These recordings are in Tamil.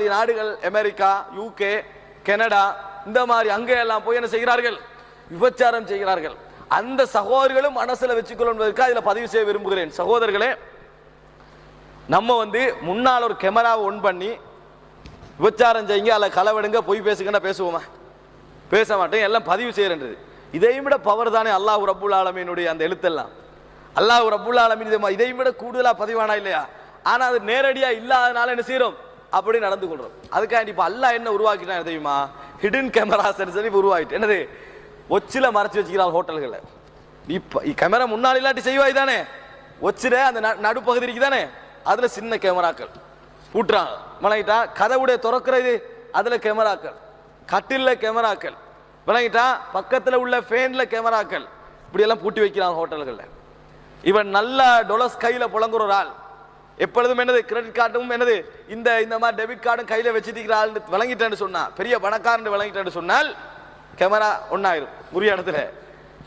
மாதிரி நாடுகள் அமெரிக்கா, UK, கனடா இந்த மாதிரி அங்கே எல்லாம் போய் என்ன செய்கிறார்கள்? விபச்சாரம் செய்கிறார்கள். அந்த சகோதரர்களும் மனசுல வச்சுக்கொள்வதற்கு அதில் பதிவு செய்ய விரும்புகிறேன். சகோதரர்களே, நம்ம முன்னால் ஒரு கேமராவை ஒன் பண்ணி விபச்சாரம் செய்யுங்க, அல்ல களவெடுங்க, பொய் பேசுங்கன்னா பேசுவோமா? பேச மாட்டேன். எல்லாம் பதிவு செய்யறது. இதையும் விட பவர் தானே அல்லாஹ் ரப்புல் ஆலமீனுடைய அந்த எழுத்தெல்லாம். அல்லாஹ் ரப்புல் ஆலமீன் இதையும் விட கூடுதலா பதிவானா இல்லையா? ஆனா அது நேரடியா இல்லாதனால என்ன செய்யறோம்? அப்படி நடந்து கொள்றோம். அதுக்காக இப்ப அல்லாஹ் என்ன உருவாக்கிட்டான் தெரியுமா? ஹிடன் கேமராஸ் சொல்லி உருவாக்கிட்டு என்னது ஒச்சில மறைச்சு வச்சுக்கிறாள் ஹோட்டல்களை. இப்ப கேமரா முன்னாள் இல்லாட்டி செய்வாய் தானே, ஒச்சில அந்த நடுப்பகுதி இருக்கு தானே, அதுல சின்ன கேமராக்கள் பூட்டுறாங்க. விளங்கிட்டா? கதவுடைய திறக்கிறது அதுல கேமராக்கள், கட்டில்ல கேமராக்கள், விளங்கிட்டா? பக்கத்துல உள்ள ஃபேன்ல கேமராக்கள், இப்படி எல்லாம் பூட்டி வைக்கிறாங்க ஹோட்டல்கள்ல. இவன் நல்ல டொலஸ் கையில புழங்குற ஒரு ஆள், எப்பொழுதும் என்னது கிரெடிட் கார்டும் என்னது இந்த மாதிரி டெபிட் கார்டும் கையில வச்சுட்டு ஆள் விளங்கிட்டேன்னு சொன்னா, பெரிய பணக்காரன் விளங்கிட்டேன்னு சொன்னால் கேமரா ஒன்னாயிரும் உரிய இடத்துல.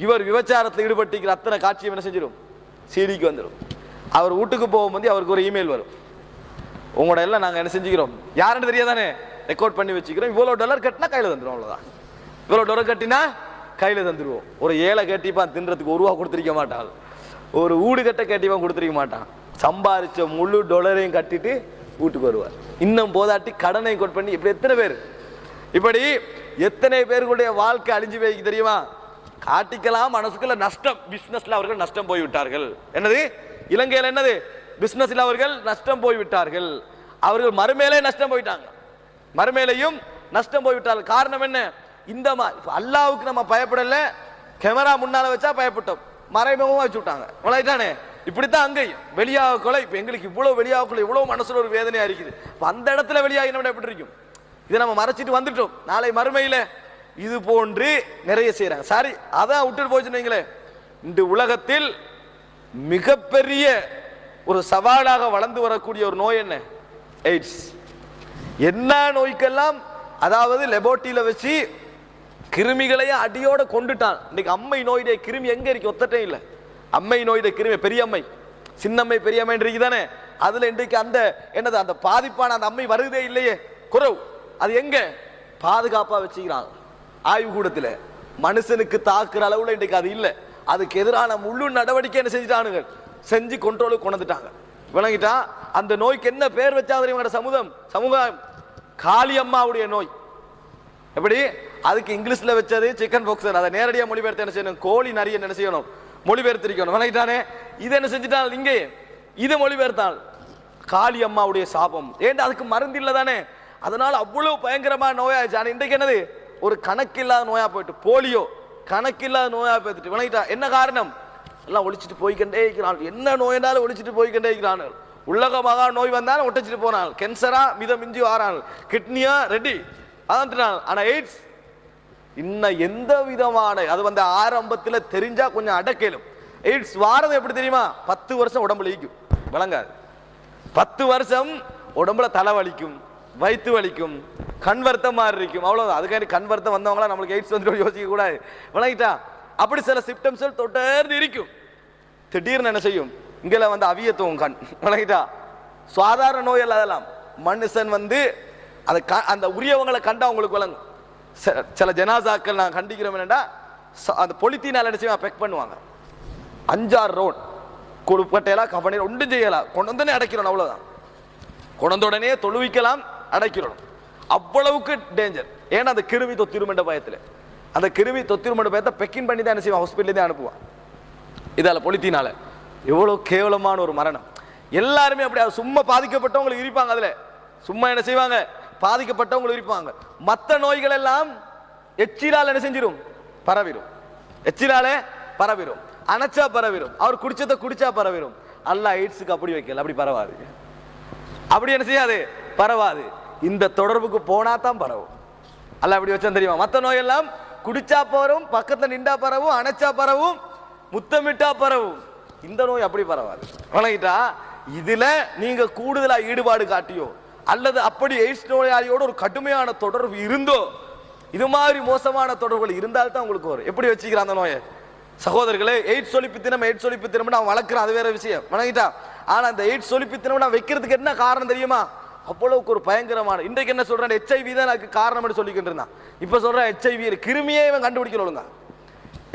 இவர் விபச்சாரத்தில் ஈடுபட்டிருக்கிற அத்தனை காட்சியும் என்ன செஞ்சிடும்? சிடிக்கு வந்துடும். அவர் வீட்டுக்கு போகும்போது அவருக்கு ஒரு இமெயில் வரும், உங்களோட எல்லாம் நாங்கள் என்ன செஞ்சுக்கிறோம், யாருன்னு தெரியாதானே ரெக்கார்ட் பண்ணி வச்சுக்கிறோம், இவ்வளோ டாலர் கட்டினா கையில் தந்துடும், அவ்வளோதான். இவ்வளோ டாலர் கட்டினா கையில் தந்துடுவோம். ஒரு ஏழை கேட்டிப்பான் தின்றதுக்கு ஒரு ரூபா கொடுத்துருக்க மாட்டான், ஒரு வீடு கட்ட கேட்டிப்பான் கொடுத்துருக்க மாட்டான். சம்பாதிச்ச முழு டாலரையும் கட்டிட்டு வீட்டுக்கு வருவார். இன்னும் போதாட்டி கடனை கொட் பண்ணி இப்படி எத்தனை பேர், இப்படி எத்தனை பேர்களுடைய வாழ்க்கை அழிஞ்சு போய் தெரியுமா? காட்டிக்கலாம் மனசுக்குள்ள நஷ்டம். பிசினஸ்ல அவர்கள் நஷ்டம் போய்விட்டார்கள். என்னது இலங்கையில் என்னது பிசினஸ்ல அவர்கள் நஷ்டம் போய்விட்டார்கள். அவர்கள் மறுமேலே நஷ்டம் போயிட்டாங்க, மறுமேலையும் நஷ்டம் போய்விட்டார்கள். காரணம் என்ன? இந்த அல்லாவுக்கு நம்ம பயப்படல, கேமரா முன்னால வச்சா பயப்பட்டோம், மறைமுகமா வச்சு விட்டாங்க. உலகிட்டானே இப்படித்தான் அங்கேயும் வெளியாக கொலை. இப்ப எங்களுக்கு இவ்வளவு வெளியாக கொலை, இவ்வளவு மனசுல ஒரு வேதனையா இருக்குது. அந்த இடத்துல வெளியாகினோட எப்படி இருக்கும்? இதை நம்ம மறைச்சிட்டு வந்துட்டோம். நாளை மறுமையில இது போன்று நிறைய செய்யறாங்க. சரி, அதான் விட்டுட்டு போச்சுன்னு இந்த உலகத்தில் மிகப்பெரிய ஒரு சவாலாக வளர்ந்து வரக்கூடிய ஒரு நோய் என்ன? எய்ட்ஸ். என்ன நோய்க்கெல்லாம் அதாவது லெபோரட்டரியில வச்சு கிருமிகளையே அடியோட கொண்டுட்டான். இன்னைக்கு அம்மை நோயுடைய கிருமி எங்க இருக்கு? ஒத்தட்டே இல்லை. அம்மை நோயுடைய கிருமி பெரிய அம்மை, சின்னம்மை, பெரிய அம்மை இருக்குதானே, அதுல இன்றைக்கு அந்த என்னது அந்த பாதிப்பான அந்த அம்மை வருதே இல்லையே, குறவு. அது எங்க பாதுகாப்பா வச்சுக்கிறாங்க ஆய்வு கூடத்தில். மனுஷனுக்கு தாக்குற அளவுல இன்றைக்கு அது இல்லை. அதுக்கு எதிரான முழு நடவடிக்கை என்ன செஞ்சுட்டானுங்க, செஞ்சு கொண்டோலுக்கு கொண்டுட்டாங்க. விளங்கிட்டா? அந்த நோய்க்கு என்ன பேர் வச்சா தெரியும்? சமூகம் காளியம்மாவுடைய நோய். எப்படி? அதுக்கு இங்கிலீஷ்ல வச்சது சிக்கன் பாக்ஸ். அதை நேரடியாக மொழிபெயர்த்து என்ன செய்யணும்? கோழி நரிய என்ன செய்யணும்? மொழிபெயர்த்திருக்கணும். விளங்கிட்டானே? இது என்ன செஞ்சுட்டால் இங்கே இதை மொழிபெயர்த்தால் காளியம்மாவுடைய சாபம். ஏன்? அதுக்கு மருந்து இல்லை தானே. அதனால அவ்வளவு பயங்கரமான நோயாச்சு. ஆனா இன்றைக்கு என்னது ஒரு கணக்கில்லாத நோயா போயிட்டு, போலியோ கணக்கில்லாத நோயா போயிட்டு. விளங்கிட்டா? என்ன காரணம்? எல்லாம் ஒழிச்சிட்டு போய்கண்டே இருக்கிறான். என்ன நோயினாலும் ஒழிச்சிட்டு போய்கண்டே இருக்கிறான். உலகமாக நோய் வந்தாலும் ஒட்டச்சிட்டு போனான். கேன்சரா மித மிஞ்சி வாரான், கிட்னியா ரெடி அதான். ஆனா எய்ட்ஸ் இன்னும் எந்த விதமான அது ஆரம்பத்தில் தெரிஞ்சா கொஞ்சம் அடக்கலும். எய்ட்ஸ் வாரது எப்படி தெரியுமா? 10 வருஷம் உடம்புல ஈக்கும், விளங்காது. 10 வருஷம் உடம்புல தலை வலிக்கும், வயிற்று வலிக்கும், கண் வருத்தம் மாதிரி இருக்கும், அவ்வளவுதான். அதுக்காண்டி கண் வருத்தம் வந்தவங்களா நம்மளுக்கு எய்ட்ஸ் வந்து யோசிக்க கூடாது. விளங்கிட்டா? அப்படி சில சிம்டம்ஸ் தொடர்ந்து இருக்கும். திடீர்னு என்ன செய்யும்? இங்கே அவியத்துவம் கண். விளங்கிட்டா? சாதாரண நோய் அல்ல அதெல்லாம். மனுஷன் அந்த உரியவங்களை கண்டா உங்களுக்கு விளங்கும். சில ஜனாசாக்கள் நான் கண்டிக்கிறோம் என்னடா, அந்த பொலித்தீனால் என்ன செய்வாங்க? பெக் பண்ணுவாங்க. 5-6 ரவுண்ட் கொடுப்பட்டையெல்லாம் கவனில் ஒன்றும் செய்யலாம், கொண்டு வந்து அடைக்கிறோம், அவ்வளவுதான். கொண்டவுடனே தொழுவிக்கலாம், அடைக்கிறோம். அவ்வளவுக்கு டேஞ்சர். ஏன்னா அந்த கிருமி தொத்திரும் என்ற பயத்தில், அந்த கிருமி தொத்திரும் என்ற பயத்தை பெக்கின் பண்ணி தான் என்ன செய்வான்? ஹாஸ்பிட்டலே தான் அனுப்புவான். இதால பொலித்தீனால எவ்வளவு கேவலமான ஒரு மரணம். எல்லாருமே அப்படி சும்மா பாதிக்கப்பட்டவங்களுக்கு இருப்பாங்க. அதுல சும்மா என்ன செய்வாங்க? பாதிக்கப்பட்டவங்களுக்கு இருப்பாங்க. மற்ற நோய்கள் எல்லாம் எச்சிலால் என்ன செஞ்சிடும்? பரவிடும். எச்சிலாலே பரவிடும், அணைச்சா பரவிடும், அவர் குடிச்சதை குடிச்சா பரவிடும். அல்லாஹ் எய்ட்ஸுக்கு அப்படி வைக்கல, அப்படி பரவாது. அப்படி என்ன செய்யாது? பரவாது. இந்த தொடர்புக்கு போனா தான் பரவும். அல்லாஹ் அப்படி வச்சா தெரியுமா? மற்ற நோயெல்லாம் குடிச்சா பரவும், பக்கத்துல நின்றா பரவும், அணைச்சா பரவும், முத்தமிட்டா பரவும். இந்த நோய் அப்படி பரவாது. வணங்கிட்டா? இதுல நீங்க கூடுதலா ஈடுபாடு காட்டியோ அல்லது அப்படி எய்ட்ஸ் நோயாளியோட ஒரு கடுமையான தொடர்பு இருந்தோ, இது மாதிரி மோசமான தொடர்புகள் இருந்தால்தான் உங்களுக்கு வரும். எப்படி வச்சுக்கிறான் அந்த நோயை? சகோதரர்களே, எய்ட்ஸ் ஒழிப்புத்தினம் எய்ட்ஸ் ஒழிப்புத்தினம் நான் வளர்க்குறேன், அது வேற விஷயம். வணங்கிட்டா? ஆனா அந்த எய்ட்ஸ் ஒழிப்புத்தினம் நான் வைக்கிறதுக்கு என்ன காரணம் தெரியுமா? அவ்வளவுக்கு ஒரு பயங்கரமான. இன்றைக்கு என்ன சொல்றேன், HIV தான் எனக்கு காரணம்னு சொல்லிக்கிட்டு இருந்தான். இப்ப சொல்றேன் HIV கிருமியே இவன் கண்டுபிடிக்கலங்க.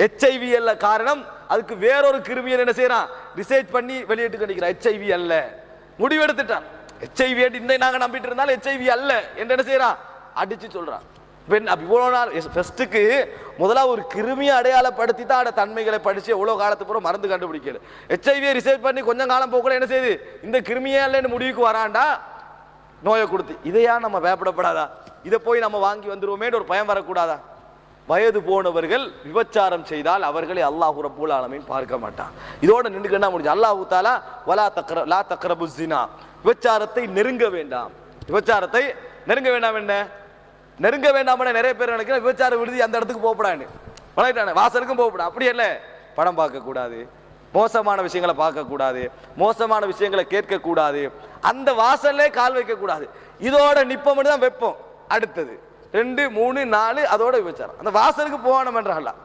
HIV அல்ல காரணம், அதுக்கு வேறொரு கிருமியை என்ன செய்யறான், ரிசர்ச் பண்ணி வெளியிட்டு கண்டிக்கிறான். HIV அல்ல, முடிவெடுத்துட்டான். HIV இந்த நாங்க நம்பிட்டு இருந்தாலும் HIV அல்ல என்று என்ன செய்யறான், அடிச்சு சொல்றான். இவ்வளவு நாள் ஃபர்ஸ்ட்டுக்கு முதல்ல ஒரு கிருமியை அடையாளப்படுத்தி தான் அந்த தன்மைகளை படிச்சு எவ்வளவு காலத்துக்கு அப்புறம் மருந்து கண்டுபிடிக்கல. HIV ரிசர்ச் பண்ணி கொஞ்சம் காலம் போக கூட என்ன செய்யுது, இந்த கிருமியே இல்லைன்னு முடிவுக்கு வராண்டா நோயை கொடுத்து. இதையா நம்ம பயப்படப்படாதா, இதை போய் நம்ம வாங்கி வந்துருவோமே ஒரு பயம் வரக்கூடாதா? வயது போனவர்கள் விபச்சாரம் செய்தால் அவர்களை அல்லாஹ் ரப்பல் ஆலமீன் பார்க்க மாட்டான். இதோட நின்றுக்கன்னா முடிஞ்சு. அல்லாஹ் தஆலா லா தக்ரபு ஸினா, விபச்சாரத்தை நெருங்க வேண்டாம். விபச்சாரத்தை நெருங்க வேண்டாம். என்ன நெருங்க வேண்டாம்? நிறைய பேர் நினைக்கிற விபச்சார விடுதி அந்த இடத்துக்கு போகப்படாது, வாசலுக்கும் போகப்படாது. அப்படி இல்லை, படம் பார்க்க கூடாது, மோசமான விஷயங்களை பார்க்க கூடாது, மோசமான விஷயங்களை கேட்க கூடாது, அந்த வாசல்லே கால் வைக்க கூடாது. இதோட நிப்பம் தான் வெப்பம். அடுத்தது 2, 3, 4 அதோட விபச்சாரம். அந்த வாசலுக்கு போகணும் என்றால்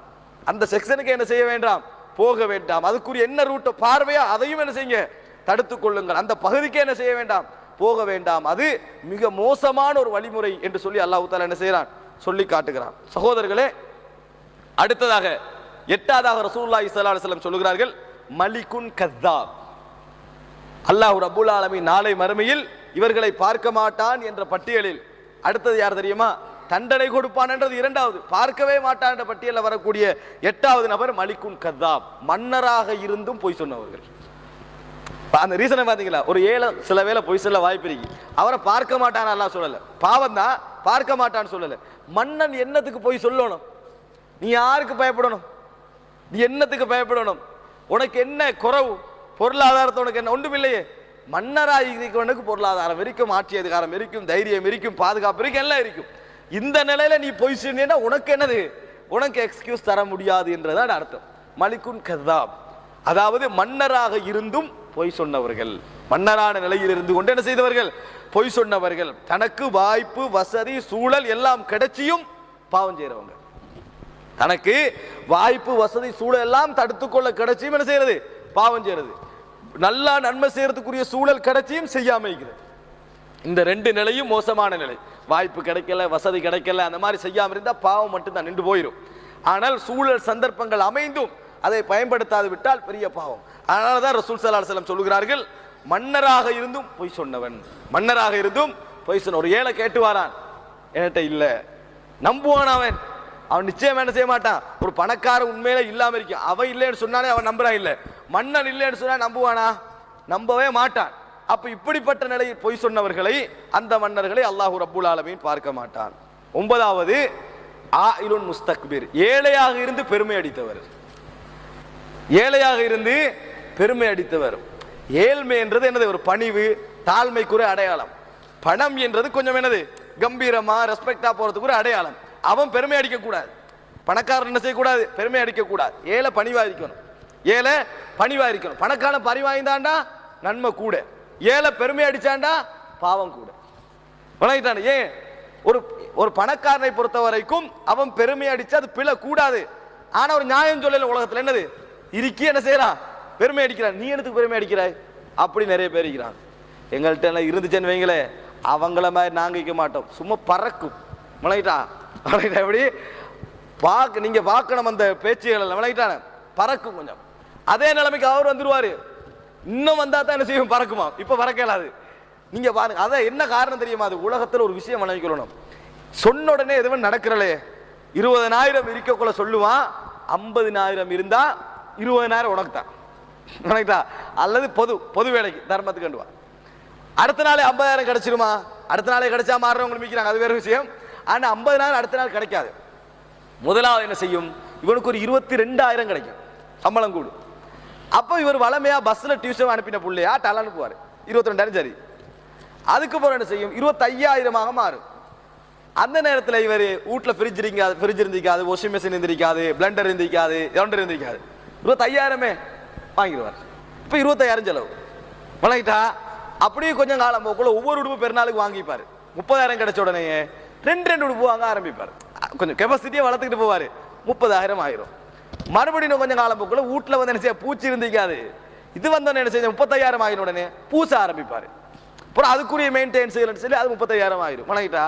அந்த செக்ஷனுக்கு என்ன செய்ய வேண்டாம், போக வேண்டாம். அதுக்குரிய என்ன ரூட் பார்வையா அதையும் என்ன செய்யுங்க, தடுத்துக் கொள்ளுங்கள். அந்த பகுதிக்கு என்ன செய்ய வேண்டாம், போக வேண்டாம். அது மிக மோசமான ஒரு வழிமுறை என்று சொல்லி அல்லாஹ் தஆலா என்ன செய்யறான், சொல்லி காட்டுகிறான். சகோதரர்களே, அடுத்ததாக 8ஆவதாக ரசூலுல்லாஹி ஸல்லல்லாஹு அலைஹி வஸல்லம் சொல்கிறார்கள், மலிகுன் கஸ்ஸாப். அல்லாஹ் ரப்பல் ஆலமீன் நாளை மறுமையில் இவர்களை பார்க்க மாட்டான் என்ற பட்டியலில் அடுத்தது யார் தெரியுமா, தண்டனை கொடுப்பான் என்றது 2வது, பார்க்கவே மாட்டான் என்ற பட்டியலில் வரக்கூடிய 8வது நபர் மலிகுன் கஸ்ஸாப், மன்னராக இருந்தும் பொய் சொன்னவர்கள். அந்த ரீசனை பாத்தீங்களா, ஒரு ஏழை சில வேளை பொய் சொல்ல வாய்ப்பு இருக்கு. அவரை பார்க்க மாட்டான் அல்லாஹ் சொல்லல, பாவம் தான், பார்க்க மாட்டான்னு சொல்லல. மன்னன் என்னத்துக்கு போய் சொல்லணும், நீ யாருக்கு பயப்படணும், நீ என்னத்துக்கு பயப்படணும், உனக்கு என்ன குறவு, பொருளாதாரத்தை உனக்கு என்ன ஒன்றுமில்லையே. மன்னராக பொருளாதாரம் இருக்கும், ஆட்சி அதிகாரம் இருக்கும், தைரியம் இருக்கும், பாதுகாப்பு இருக்கும், எல்லாம் இருக்கும். இந்த நிலையில நீ பொய் சொன்னீன்னா உனக்கு என்னது, உனக்கு எக்ஸ்கியூஸ் தர முடியாது என்றதான் அர்த்தம். மலிகுன் கஸ்ஸாப், அதாவது மன்னராக இருந்தும் பொய் சொன்னவர்கள், மன்னரான நிலையில் இருந்து கொண்டு என்ன செய்தவர்கள், பொய் சொன்னவர்கள். தனக்கு வாய்ப்பு வசதி சூழல் எல்லாம் கிடைச்சியும் பாவம் செய்யறவங்க, தனக்கு வாய்ப்பு வசதி சூழல் எல்லாம் தடுத்துக்கொள்ள கிடைச்சியும் என்ன செய்யறது, பாவம் செய்யறது. நல்லா நன்மை செய்யறதுக்குரிய சூழல் கிடைச்சியும் செய்யாம இருக்கிறது. இந்த 2 நிலையும் மோசமான நிலை. வாய்ப்பு கிடைக்கல, வசதி கிடைக்கல, அந்த மாதிரி செய்யாம இருந்தா பாவம் மட்டும் தான் நின்று போயிடும். ஆனால் சூழல் சந்தர்ப்பங்கள் அமைந்தும் அதை பயன்படுத்தாது விட்டால் பெரிய பாவம். அதனாலதான் ரசூல் ஸல்லல்லாஹு அலைஹி வஸல்லம் சொல்கிறார்கள், மன்னராக இருந்தும் பொய் சொன்னவன், மன்னராக இருந்தும் பொய் சொன்ன. ஒரு ஏழை கேட்டு வாரான், என்கிட்ட இல்ல, நம்புவான் அவன், அவன் நிச்சயம் என்ன செய்ய மாட்டான். ஒரு பணக்கார உண்மையில இல்லாம இருக்கும், அவன் இல்லைன்னு சொன்னானே அவன் நம்புறான். இல்ல, மன்னன் இல்லைன்னு சொன்னா நம்புவானா, நம்பவே மாட்டான். அப்ப இப்படிப்பட்ட நிலையில் பொய் சொன்னவர்களை, அந்த மன்னர்களை அல்லாஹ் ரப்பல் ஆலமீன் பார்க்க மாட்டான். 9வது ஆயிலுன் முஸ்தக்பிர், ஏழையாக இருந்து பெருமை அடித்தவர். ஏழையாக இருந்து பெருமை அடித்தவர். ஏழ்மை என்றது என்னது, ஒரு பணிவு தாழ்மைக்குரிய அடையாளம். பணம் என்றது கொஞ்சம் என்னது, கம்பீரமா ரெஸ்பெக்டா போறதுக்கு ஒரு அடையாளம். அவன் பெருமை அடிக்க கூடாது, பணக்காரன் என்ன செய்யக்கூடாது, பெருமை அடிக்க கூடாது. ஏழை பணிவா இருக்கணும், ஏழை பணிவா இருக்கணும். பணக்காரன் பரிவாய்ந்தாண்டா நன்மை கூட, ஏழை பெருமை அடிச்சாண்டா பாவம் கூட. வணங்கிட்டான். ஏன், ஒரு பணக்காரனை பொறுத்த வரைக்கும் அவன் பெருமை அடிச்சா அது பிழை கூடாது. ஆனா ஒரு நியாயம் சொல்லல உலகத்துல, என்னது இருக்கி என்ன செய்யறான், பெருமை அடிக்கிறான். நீ எனக்கு பெருமை அடிக்கிறாய், அப்படி நிறைய பேர் இருக்கிறான். எங்கள்கிட்ட எல்லாம் இருந்துச்சேன்னு வைங்களே, அவங்கள மாதிரி நாங்க இருக்க மாட்டோம், சும்மா பறக்கும். விளங்கிட்டா, எப்படி நீங்க பார்க்கணும் அந்த பேச்சுகள், விளங்கிட்டான பறக்கும் கொஞ்சம். அதே நிலைமைக்கு அவர் வந்துருவாரு, இன்னும் வந்தா தான் என்ன செய்யும், பறக்குமா. இப்ப பறக்கலாது. நீங்க பாருங்க, அதான் என்ன காரணம் தெரியுமா, அது உலகத்துல ஒரு விஷயம் வழங்கிக்கொள்ளணும். சொன்ன உடனே எதுவும் நடக்கிறலே, 20,000 இருக்கக்குள்ள சொல்லுவான், 50,000 இருந்தா 20,000 உனக்கு தான், உனக்குதா, அல்லது பொது வேலைக்கு தர்மத்துக்கு கண்டுவா. அடுத்த நாளே 50,000 கிடைச்சிருமா, அடுத்த நாளே கிடைச்சா மாறுறவங்க மிக்கிறாங்க, அது வேற விஷயம். ஆனா 50,000 அடுத்த நாள் கிடைக்காது. முதலாவது என்ன செய்யும், இவனுக்கு ஒரு 22,000 கிடைக்கும், சம்பளம் கூடும். அப்ப இவர் வளமையா பஸ்ல டியூஷன் அனுப்பின பிள்ளையா டால் அனுப்புவாரு, 22,000 சரி. அதுக்கப்புறம் என்ன செய்யும், 25,000 மாறும். அந்த நேரத்தில் இவர் வீட்டுல ஃப்ரிட்ஜ் இருந்திருக்காது, வாஷிங் மிஷின் இருந்திருக்காது, பிளண்டர் இருந்திருக்காது, எலண்டர் இருந்திருக்காது. 25,000 வாங்கிடுவார். இப்ப 25,000 செலவு. வணங்கிட்டா, அப்படியே கொஞ்சம் காலம் போக்குள்ள ஒவ்வொரு உடுப்பு பெருநாளுக்கு வாங்கிப்பாரு. 30,000 கிடைச்ச உடனே 2 உடுப்பு வாங்க ஆரம்பிப்பாரு. கொஞ்சம் கெப்பாசிட்டியை வளர்த்துக்கிட்டு போவாரு, 30,000 ஆயிரும். மறுபடியும் கொஞ்சம் காலம் போக்குள்ள வீட்டுல வந்து என்ன செய்ய, பூச்சி இருந்திருக்காது, இது வந்தோன்னு என்ன செய்ய 35,000 ஆகின உடனே பூச ஆரம்பிப்பாரு. அப்புறம் அதுக்குரிய மெயின்டைன் செய்யலன்னு சொல்லி அது 35,000 ஆயிரும். வணங்கிட்டா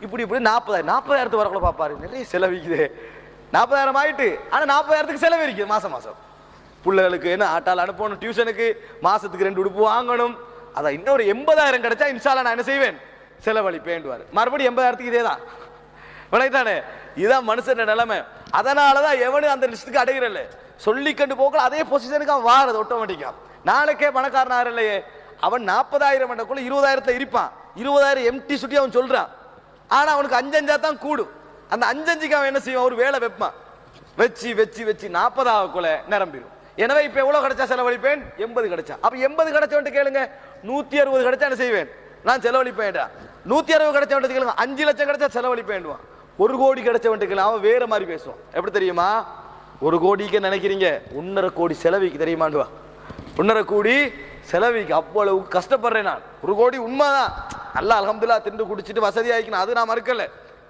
இப்படி 40,000 வரக்குள்ள பார்ப்பாரு, நிறைய செலவிக்குது. 40,000 ஆயிட்டு, ஆனால் 40,000க்கு செலவு இருக்குது மாசம் மாசம். பிள்ளைகளுக்கு என்ன ஆட்டால் அனுப்பணும், டியூஷனுக்கு மாசத்துக்கு 2 உடுப்பு வாங்கணும். அதான் இன்னொரு 80,000 கிடைச்சா இன்ஷால்லா நான் என்ன செய்வேன், செலவழிப்பேன்டுவார். மறுபடியும் 80,000க்கு இதே தான். விளையாட்டானே, இதுதான் மனுஷன் நிலைமை. அதனாலதான் எவனு அந்த லிஸ்ட்டுக்கு அடைகிறல்ல, சொல்லிக்கண்டு போக்கல அதே பொசிஷனுக்கு அவன் வாரது ஆட்டோமேட்டிக்கா. நாளைக்கே பணக்காரன் ஆகலையே, அவன் 40,000 மண்டக்குள்ள 20,000 இருப்பான். 20,000 எம்டி சுட்டி அவன் சொல்றான். ஆனா அவனுக்கு 5 தான் கூடும். அந்த 5 அவன் என்ன செய்வான், ஒரு வேலை வைப்பான். வச்சு வச்சு வச்சு 40 நிரம்பிடும். எனவே இப்ப எவ்வளவு கிடைச்சா செலவழிப்பேன், 80 கிடைச்சா. அப்ப 80 கிடைச்சவன்ட்டு கேளுங்க, 160 கிடைச்சா என்ன செய்வேன், நான் செலவழிப்பேன். 160 கிடைச்சவன்ட்டு கேளுங்க, 5 லட்சம் கிடைச்சா செலவழிப்பேன். 1 கோடி கிடைச்சவன்ட்டு கேளு, அவன் வேற மாதிரி பேசுவான். எப்படி தெரியுமா, 1 கோடிக்கு நினைக்கிறீங்க, 1.5 கோடி செலவிக்கு தெரியுமாண்டுவா. 1.5 கோடி செலவிக்கு அவ்வளவு கஷ்டப்படுறேன் நான். 1 கோடி உண்மைதான், அல்லா அல்ஹம்துலில்லாஹ் திண்டு குடிச்சிட்டு வசதி ஆகிக்கணும், அது நான் மறுக்கல,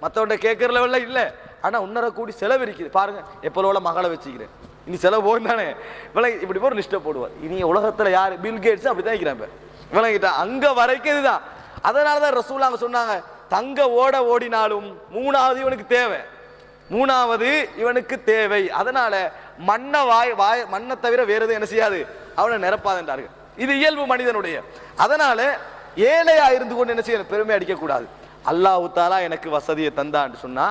மற்றவன்ட்ட கேட்கற லெவல்ல இல்ல. ஆனா 1.5 கோடி செலவு இருக்குது பாருங்க. எப்போல மகளை வச்சுக்கிறேன், இனி செலவு போகும் தானே. இப்படி ஒரு லிஸ்ட்டை போடுவார். இனி உலகத்துல யாரு, பில் கேட்ஸ் அப்படித்தான் இருக்கிறாங்க. விளங்கிட்டா அங்க வரைக்கும் இதுதான். அதனாலதான் ரசூலுல்லாஹ் சொன்னாங்க, தங்க ஓடினாலும் 3வது இவனுக்கு தேவை, 3வது இவனுக்கு தேவை. அதனால மண்ணை தவிர வேற எதுவும் என்ன செய்யாது, அவனை நிரப்பாதுன்றார்கள். இது இயல்பு மனிதனுடைய. அதனால ஏழையா இருந்து கொண்டு என்ன செய்யணும், பெருமை அடிக்க கூடாது. அல்லாஹ் தாலா எனக்கு வசதியை தந்தான்னு சொன்னா,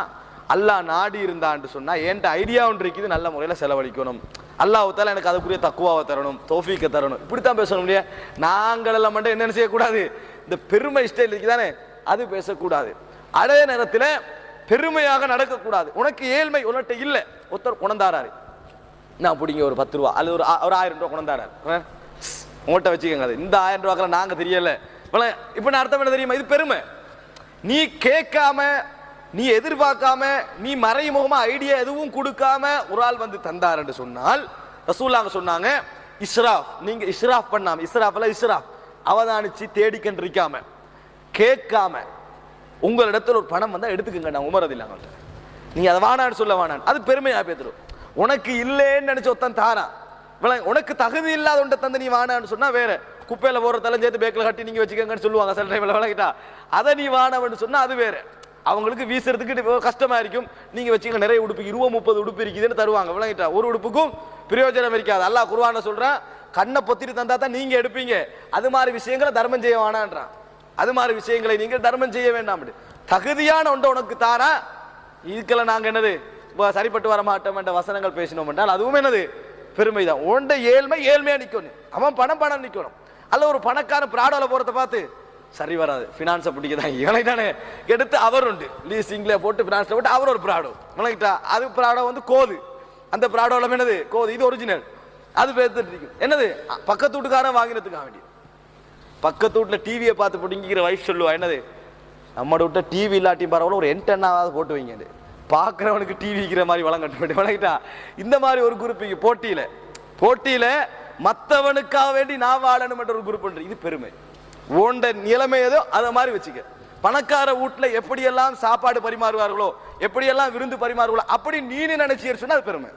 அல்லாஹ் நாடி இருந்தான்னு சொன்னா, என்கிட்ட ஐடியா ஒன்று இருக்குது, நல்ல முறையில் செலவழிக்கணும். அல்லாஹ் தாலா எனக்கு அதுக்குரிய தக்குவாவை தரணும், தௌஃபீக்கை தரணும், இப்படித்தான் பேசணும். இல்லையா, நாங்கள் எல்லாம் மட்டும் என்ன செய்யக்கூடாது, இந்த பெருமை ஸ்டைல் இருக்குதானே அது பேசக்கூடாது. அதே நேரத்தில் பெருமையாக நடக்கக்கூடாது. உனக்கு ஏழ்மை உன்கிட்ட இல்லை, ஒருத்தர் குணந்தாராரு, நான் பிடிங்க ஒரு 10 ரூபா அல்லது ஒரு 1000 ரூபா குணந்தாராரு, உங்கள்கிட்ட வச்சுக்கோங்க. அது இந்த 1000 ரூபாக்கெல்லாம் நாங்கள் தெரியல. இப்போ நான் அர்த்தம் என்ன தெரியுமா, இது பெருமை. நீ கேட்காம, நீ எதிர்பார்க்காம, நீ மறைமுகமா ஐடியா எதுவும் கொடுக்காம ஒரு ஆள் வந்து தந்தார் என்று சொன்னால், ரசூலுல்லாஹ் சொன்னாங்க, இஸ்ராஃப், நீங்க இஸ்ராஃப் பண்ணாம, இஸ்ராஃப் அவதானிச்சு தேடிக்கண்டிருக்காம, கேட்காம உங்களிடத்துல ஒரு பணம் வந்தா எடுத்துக்கங்க, நான் உமரதில்லை அவங்கள்ட்ட, நீங்க அதை வானான்னு சொல்ல வானான்னு, அது பெருமையா பேத்துரும். உனக்கு இல்லைன்னு நினைச்ச ஒருத்தன் தாரா, உனக்கு தகுதி இல்லாத ஒன்றை தந்து நீ வானான்னு சொன்னா வேற, குப்பையில போற தலைஞ்சேத்து பேக்கில் கட்டி நீங்க வச்சுக்கங்கன்னு சொல்லுவாங்க சில டைம்ல. விளக்கிட்டா அதை நீ வானவன்னு சொன்னா அது வேற, அவங்களுக்கு வீசுறதுக்கு கஷ்டமா இருக்கும். நீங்க வச்சுக்க, நிறைய உடுப்பு 20-30 உடுப்பு இருக்குதுன்னு தருவாங்க. விளங்கிட்டா ஒரு உடுப்புக்கும் பிரயோஜனம் இருக்காது. அல்லாஹ் குர்ஆன்ல சொல்றான், கண்ணை பொத்திட்டு தந்தா தான் நீங்க எடுப்பீங்க, அது மாதிரி விஷயங்களை தர்மம் செய்ய வேணான்றான். அது மாதிரி விஷயங்களை நீங்கள் தர்மம் செய்ய வேண்டாம். தகுதியான ஒன்றை உனக்கு தாரா, இதுக்கெல்லாம் நாங்க என்னது சரிப்பட்டு வர மாட்டோம் என்ற வசனங்கள் பேசினோம் என்றால் அதுவும் என்னது, பெருமைதான். உண்ட ஏழ்மையா நிக்கணும், அவன் பணம் நிக்கணும். அல்ல ஒரு பணக்காரன் பிராடோல போறத பார்த்து சரி வராது, பினான்ஸை பிடிக்கதான் இவனைத்தானே எடுத்து அவர் உண்டு லீசிங்ல போட்டு பினான்ஸ்ல போட்டு அவர் ஒரு பிராடோ விளங்கிட்டா, அது பிராடோ வந்து கோது, அந்த பிராடோல என்னது கோது, இது ஒரிஜினல், அது பேத்துட்டு இருக்கும். என்னது பக்கத்து வீட்டுக்காரன் வாங்கினதுக்காக வேண்டிய, பக்கத்து வீட்டுல டிவியை பார்த்து பிடிங்கிற வைஃப் சொல்லுவா, என்னது நம்ம விட்ட டிவி இல்லாட்டியும் பரவாயில்ல ஒரு என்டென்னாவது போட்டு வைங்க, பார்க்குறவனுக்கு டிவி விற்கிற மாதிரி வளங்கட்டு விளங்கிட்டா. இந்த மாதிரி ஒரு குரூப் போட்டியில மற்றவனுக்காக வேண்டி நான் வாழணும் என்ற ஒரு குரூப் பண்ற, இது பெருமை. ஓண்ட நிலைமை ஏதோ அதை மாதிரி வச்சுக்க. பணக்கார வீட்டுல எப்படியெல்லாம் சாப்பாடு பரிமாறுவார்களோ, எப்படியெல்லாம் விருந்து பரிமாறுவார்களோ, அப்படி நீ நினைச்சு சொன்னா அது பெருமை.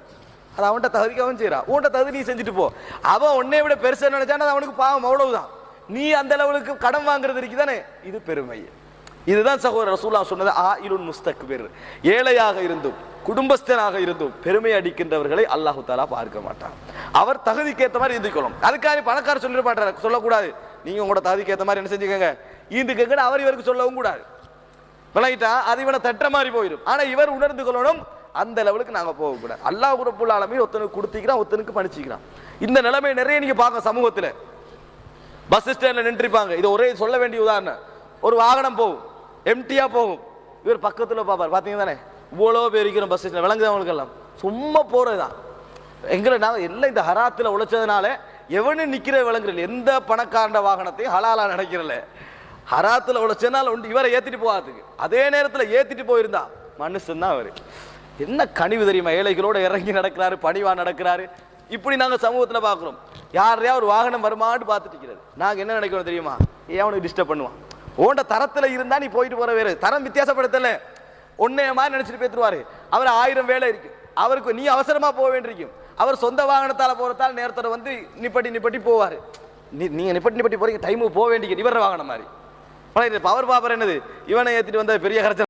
அது அவன்கிட்ட தகுதிக்கு அவன் செய்யறான், உன்கிட்ட தகுதி நீ செஞ்சுட்டு போ. அவன் உன்னை விட பெருசா நினைச்சான அவனுக்கு பாவம், அவ்வளவுதான். நீ அந்த லெவலுக்கு கடன் வாங்குறது இருக்குதானே, இது பெருமை. இதுதான் சகோதரர் ரசூலுல்லாஹ் சொன்னது, ஆயிலுன் முஸ்தக்பிர், ஏழையாக இருந்தும் குடும்பஸ்தனாக இருந்தும் பெருமை அடிக்கின்றவர்களை அல்லாஹு தஆலா பார்க்க மாட்டான். அவர் தகுதிக்கு ஏற்ற மாதிரி ஈந்துக்கொள்ளும். அதுக்காக பணக்காரர் சொல்லிட மாட்டார், சொல்லக்கூடாது நீங்க உங்களோட தகுதிக்கு ஏற்ற மாதிரி என்ன செஞ்சுக்கங்க ஈந்துக்கங்க, அவர் இவருக்கு சொல்லவும் கூடாது. விளங்கிட்டா அது இவனை தட்ட மாதிரி போயிடும். ஆனா இவர் உணர்ந்து கொள்ளணும், அந்த லெவலுக்கு நாங்க போகக்கூடாது. அல்லாஹ் ரப்புல் ஆலமீன் ஒருத்தனுக்கு கொடுத்திக்கிறான், ஒருத்தனுக்கு பணிச்சிக்கிறான். இந்த நிலைமை நிறைய நீங்க பார்க்க சமூகத்துல. பஸ் ஸ்டாண்ட்ல நின்றுப்பாங்க, இது ஒரே சொல்ல வேண்டிய உதாரணம். ஒரு வாகனம் போகும், எம்டியா போகும், இவர் பக்கத்துல பாப்பார், பாத்தீங்க தானே இவ்வளோ பேர் இருக்கிறோம் பஸ் ஸ்டாண்ட், விளங்குது அவங்களுக்கு எல்லாம் சும்மா போறதுதான். எங்களை நாங்கள் எல்லாம் இந்த ஹராத்துல உழைச்சதுனால எவனு நிக்கிற விளங்குறல, எந்த பணக்காரண்ட வாகனத்தையும் ஹலாலா நடக்கிறல, ஹராத்துல உழைச்சதுனால உண்டு இவரை ஏத்திட்டு போகாதுக்கு. அதே நேரத்தில் ஏத்திட்டு போயிருந்தா மனுஷன் தான் அவரு. என்ன கனிவு தெரியுமா, ஏழைகளோட இறங்கி நடக்கிறாரு, பணிவா நடக்கிறாரு. இப்படி நாங்கள் சமூகத்தில் பார்க்குறோம். யாரையா ஒரு வாகனம் வருமானு பார்த்துட்டு இருக்கிறது, நாங்கள் என்ன நினைக்கிறோம் தெரியுமா, அவனுக்கு டிஸ்டர்ப் பண்ணுவான். ஓண்ட தரத்தில் இருந்தா நீ போயிட்டு போற, வேறு தரம் வித்தியாசப்படுத்தல, ஒன்னே மாதிரி நினைச்சிட்டு பேத்துருவாரு. அவர் 1000 வேலை இருக்கு, அவருக்கு நீ அவசரமா போக வேண்டியிருக்கும். அவர் சொந்த வாகனத்தால போறதால நேரத்தோட வந்து நிப்பட்டி போவாரு. நீங்க நிப்பட்டி போறீங்க, டைமுக்கு போக வேண்டிய இவர வாகனம் மாதிரி. பவர் பாப்பர் என்னது, இவனை ஏத்திட்டு வந்த பெரிய கரைச்சல்